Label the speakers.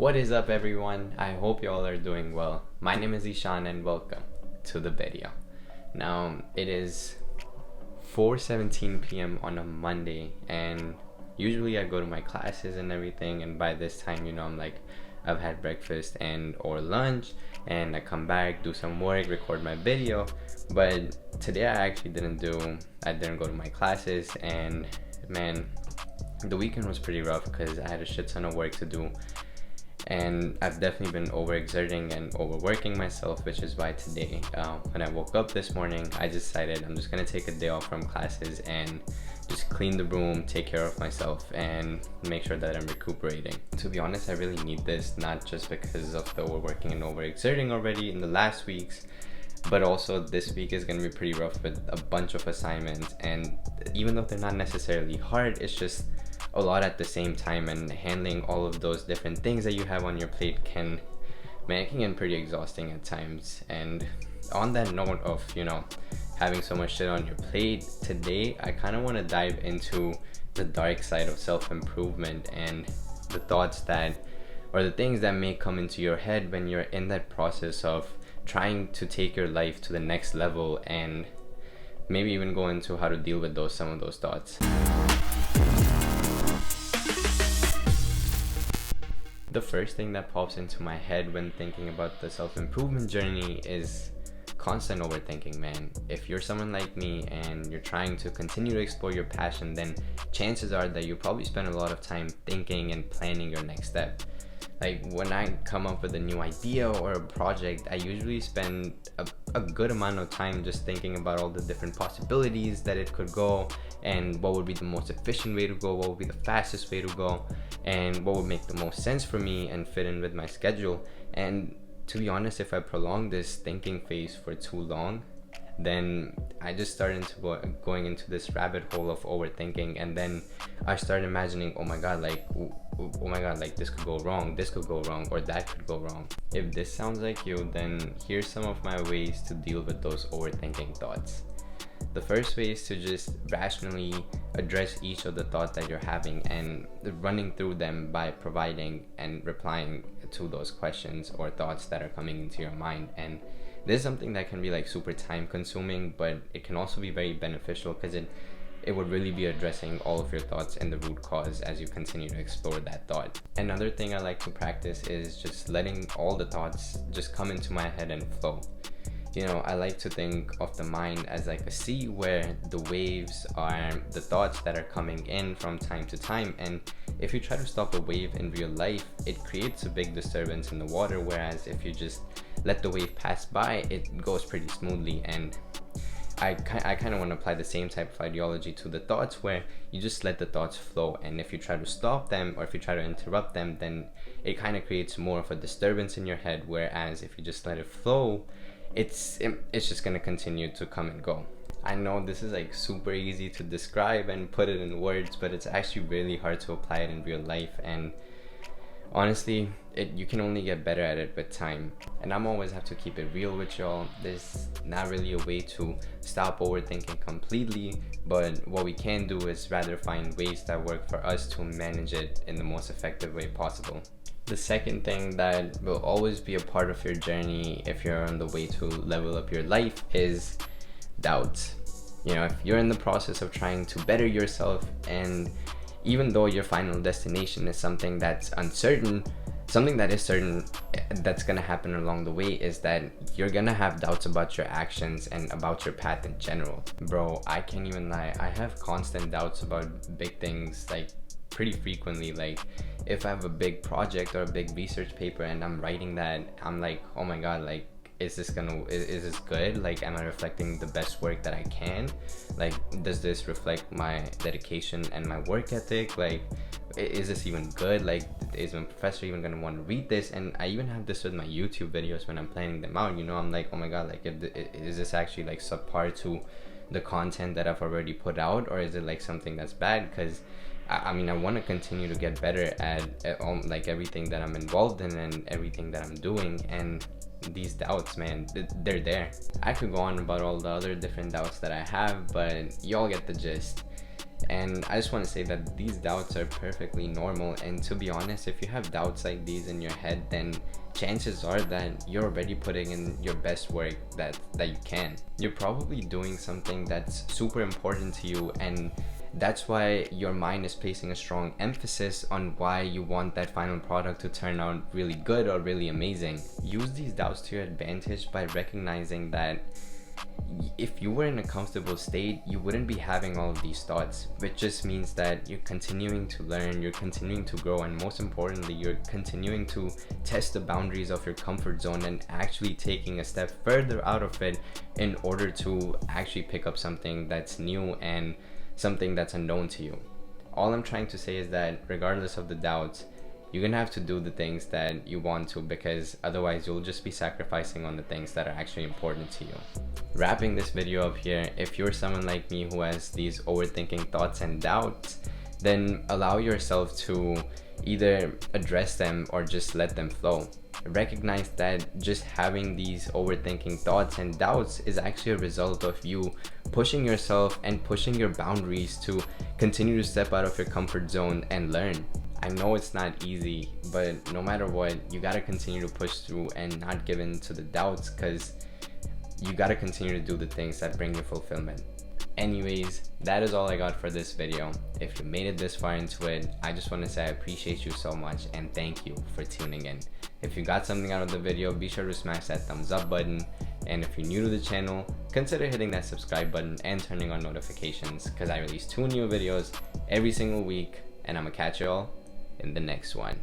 Speaker 1: What is up, everyone? I hope you all are doing well. My name is Ishaan and welcome to the video. Now it is 4:17 p.m. on a Monday, and usually I go to my classes and everything, and by this time I've had breakfast and or lunch, and I come back, do some work, record my video. But today I didn't go to my classes, and man, the weekend was pretty rough because I had a shit ton of work to do, and I've definitely been overexerting and overworking myself, which is why today when I woke up this morning, I decided I'm just gonna take a day off from classes and just clean the room, take care of myself, and make sure that I'm recuperating. To be honest, I really need this, not just because of the overworking and overexerting already in the last weeks, but also this week is gonna be pretty rough with a bunch of assignments, and even though they're not necessarily hard, it's just a lot at the same time, and handling all of those different things that you have on your plate can get pretty exhausting at times. And on that note of having so much shit on your plate, today I kind of want to dive into the dark side of self-improvement and the thoughts or the things that may come into your head when you're in that process of trying to take your life to the next level, and maybe even go into how to deal with some of those thoughts. The first thing that pops into my head when thinking about the self-improvement journey is constant overthinking, man. If you're someone like me and you're trying to continue to explore your passion, then chances are that you probably spend a lot of time thinking and planning your next step. Like when I come up with a new idea or a project, I usually spend a good amount of time just thinking about all the different possibilities that it could go, and what would be the most efficient way to go, what would be the fastest way to go, and what would make the most sense for me and fit in with my schedule. And to be honest, if I prolong this thinking phase for too long, then I just started going into this rabbit hole of overthinking, and then I start imagining, oh my god, this could go wrong, or that could go wrong. If this sounds like you, then here's some of my ways to deal with those overthinking thoughts. The first way is to just rationally address each of the thoughts that you're having and running through them by providing and replying to those questions or thoughts that are coming into your mind. And this is something that can be super time consuming, but it can also be very beneficial because it would really be addressing all of your thoughts and the root cause as you continue to explore that thought. Another thing I like to practice is just letting all the thoughts just come into my head and flow. I like to think of the mind as like a sea where the waves are the thoughts that are coming in from time to time, and if you try to stop a wave in real life, it creates a big disturbance in the water, whereas if you just let the wave pass by, it goes pretty smoothly. And I kind of want to apply the same type of ideology to the thoughts, where you just let the thoughts flow, and if you try to stop them or if you try to interrupt them, then it kind of creates more of a disturbance in your head, whereas if you just let it flow, it's just going to continue to come and go. I know this is super easy to describe and put it in words, but it's actually really hard to apply it in real life, and honestly, you can only get better at it with time. And I'm always have to keep it real with y'all. There's not really a way to stop overthinking completely, but what we can do is rather find ways that work for us to manage it in the most effective way possible. The second thing that will always be a part of your journey if you're on the way to level up your life is doubts. If you're in the process of trying to better yourself, and even though your final destination is something that's uncertain, something that is certain that's gonna happen along the way is that you're gonna have doubts about your actions and about your path in general. Bro, I can't even lie, I have constant doubts about big things pretty frequently. If I have a big project or a big research paper and I'm writing that, I'm like, oh my god, is this good? Am I reflecting the best work that I can? Does this reflect my dedication and my work ethic? Is this even good? Is my professor even gonna want to read this? And I even have this with my YouTube videos when I'm planning them out. I'm like, oh my god, is this actually subpar to the content that I've already put out, or is it something that's bad? Because I want to continue to get better at everything that I'm involved in and everything that I'm doing, and these doubts, man, they're there. I could go on about all the other different doubts that I have, but y'all get the gist. And I just want to say that these doubts are perfectly normal, and to be honest, if you have doubts like these in your head, then chances are that you're already putting in your best work that you can. You're probably doing something that's super important to you, and that's why your mind is placing a strong emphasis on why you want that final product to turn out really good or really amazing. Use these doubts to your advantage by recognizing that if you were in a comfortable state, you wouldn't be having all of these thoughts, which just means that you're continuing to learn, you're continuing to grow, and most importantly, you're continuing to test the boundaries of your comfort zone and actually taking a step further out of it in order to actually pick up something that's new and something that's unknown to you. All I'm trying to say is that regardless of the doubts, you're gonna have to do the things that you want to, because otherwise you'll just be sacrificing on the things that are actually important to you. Wrapping this video up here, if you're someone like me who has these overthinking thoughts and doubts, then allow yourself to either address them or just let them flow. Recognize that just having these overthinking thoughts and doubts is actually a result of you pushing yourself and pushing your boundaries to continue to step out of your comfort zone and learn. I know it's not easy, but no matter what, you gotta continue to push through and not give in to the doubts, because you gotta continue to do the things that bring you fulfillment. Anyways, that is all I got for this video. If you made it this far into it, I just want to say I appreciate you so much and thank you for tuning in. If you got something out of the video, be sure to smash that thumbs up button. And if you're new to the channel, consider hitting that subscribe button and turning on notifications, because I release 2 new videos every single week, and I'm gonna catch you all in the next one.